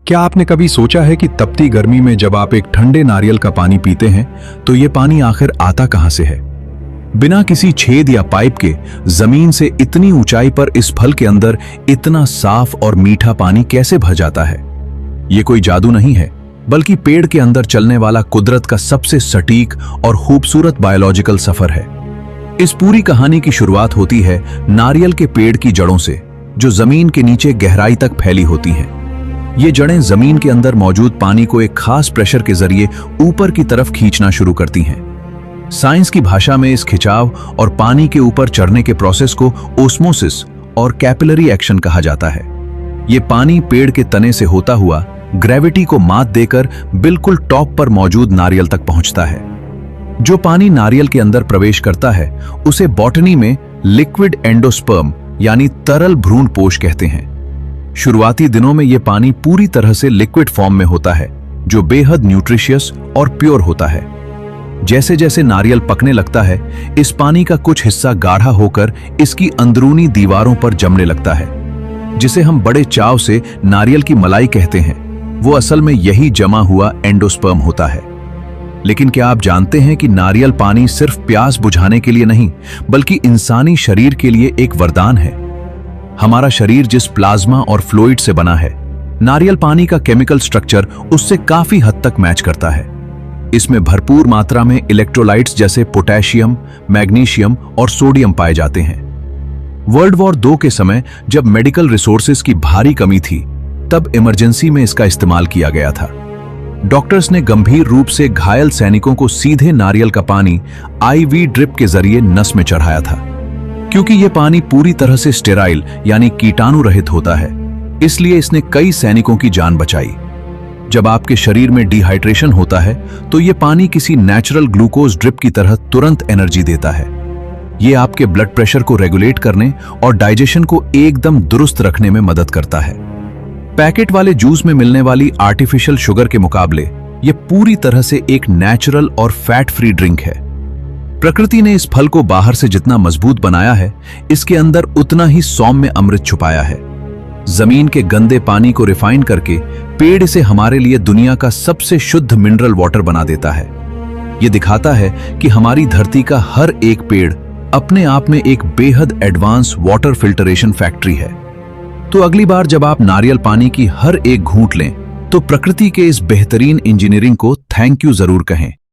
क्या आपने कभी सोचा है कि तपती गर्मी में जब आप एक ठंडे नारियल का पानी पीते हैं तो ये पानी आखिर आता कहां से है? बिना किसी छेद या पाइप के जमीन से इतनी ऊंचाई पर इस फल के अंदर इतना साफ और मीठा पानी कैसे भर जाता है? ये कोई जादू नहीं है, बल्कि पेड़ के अंदर चलने वाला कुदरत का सबसे सटीक और खूबसूरत बायोलॉजिकल सफर है। इस पूरी कहानी की शुरुआत होती है नारियल के पेड़ की जड़ों से, जो जमीन के नीचे गहराई तक फैली होती हैं। ये जड़ें जमीन के अंदर मौजूद पानी को एक खास प्रेशर के जरिए ऊपर की तरफ खींचना शुरू करती हैं। साइंस की भाषा में इस खिंचाव और पानी के ऊपर चढ़ने के प्रोसेस को ओस्मोसिस और कैपिलरी एक्शन कहा जाता है। ये पानी पेड़ के तने से होता हुआ ग्रेविटी को मात देकर बिल्कुल टॉप पर मौजूद नारियल तक पहुंचता है। जो पानी नारियल के अंदर प्रवेश करता है उसे बॉटनी में लिक्विड एंडोस्पर्म यानी तरल भ्रूणपोष कहते हैं। शुरुआती दिनों में यह पानी पूरी तरह से लिक्विड फॉर्म में होता है, जो बेहद न्यूट्रिशियस और प्योर होता है। जैसे जैसे नारियल पकने लगता है, इस पानी का कुछ हिस्सा गाढ़ा होकर इसकी अंदरूनी दीवारों पर जमने लगता है, जिसे हम बड़े चाव से नारियल की मलाई कहते हैं। वो असल में यही जमा हुआ एंडोस्पर्म होता है। लेकिन क्या आप जानते हैं कि नारियल पानी सिर्फ प्यास बुझाने के लिए नहीं, बल्कि इंसानी शरीर के लिए एक वरदान है। हमारा शरीर जिस प्लाज्मा और फ्लूइड से बना है, नारियल पानी का केमिकल स्ट्रक्चर उससे काफी हद तक मैच करता है। इसमें भरपूर मात्रा में इलेक्ट्रोलाइट्स जैसे पोटेशियम, मैग्नीशियम और सोडियम पाए जाते हैं। वर्ल्ड वॉर 2 के समय जब मेडिकल रिसोर्सेज की भारी कमी थी, तब इमरजेंसी में इसका इस्तेमाल किया गया था। डॉक्टर्स ने गंभीर रूप से घायल सैनिकों को सीधे नारियल का पानी आईवी ड्रिप के जरिए नस में चढ़ाया था। क्योंकि यह पानी पूरी तरह से स्टेराइल यानी कीटाणु रहित होता है, इसलिए इसने कई सैनिकों की जान बचाई। जब आपके शरीर में डिहाइड्रेशन होता है तो यह पानी किसी नेचुरल ग्लूकोज ड्रिप की तरह तुरंत एनर्जी देता है। यह आपके ब्लड प्रेशर को रेगुलेट करने और डाइजेशन को एकदम दुरुस्त रखने में मदद करता है। पैकेट वाले जूस में मिलने वाली आर्टिफिशियल शुगर के मुकाबले यह पूरी तरह से एक नेचुरल और फैट फ्री ड्रिंक है। प्रकृति ने इस फल को बाहर से जितना मजबूत बनाया है, इसके अंदर उतना ही सौम्य अमृत छुपाया है। जमीन के गंदे पानी को रिफाइन करके पेड़ इसे हमारे लिए दुनिया का सबसे शुद्ध मिनरल वाटर बना देता है। यह दिखाता है कि हमारी धरती का हर एक पेड़ अपने आप में एक बेहद एडवांस वाटर फिल्टरेशन फैक्ट्री है। तो अगली बार जब आप नारियल पानी की हर एक घूंट लें, तो प्रकृति के इस बेहतरीन इंजीनियरिंग को थैंक यू जरूर कहें।